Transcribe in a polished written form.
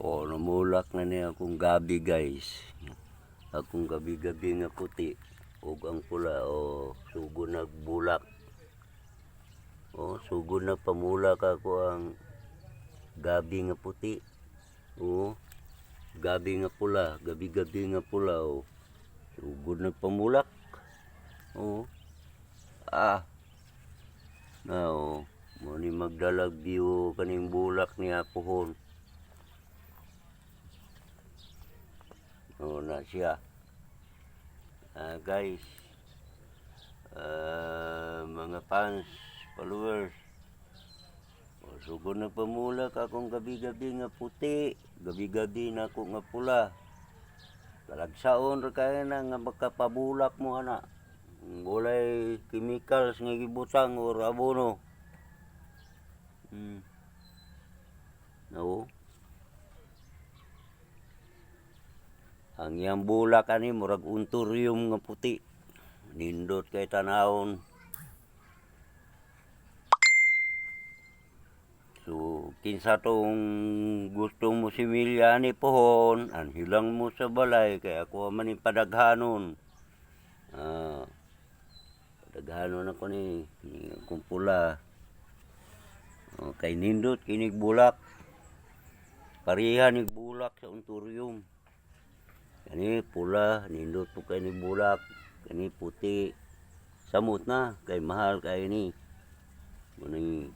O, namulak na niya akong gabi guys. Akong gabi-gabi nga puti. O ang pula o sugo nagbulak. O sugo na pamulak ako ang gabi nga puti. O gabi nga pula, gabi-gabi nga pula o sugo na pamulak. O na o mo ni magdalag view kaning bulak ni apohon. O na siya. Guys, mga fans, followers, sugod na pamulak akong gabi-gabi nga puti, gabi-gabi na ako nga pula. Talagsaon ra kaya na nga makapabulak mo ana. Walay chemicals nga gibutang or abono. No. Ang iyang bulak ani murag unturium nga puti. Nindot kay tanawon. So, kinsa tong gusto mo similya ni pohon, anhilang mo sa balay kay ako man ni padaghanon. Padaghanon ako ni akong pula. Kay nindot kinig bulak. Pareha nig bulak sa unturium. Kani pula, nindot po kay ni bulak, kani puti. Samot na, kay mahal kay ni. Munang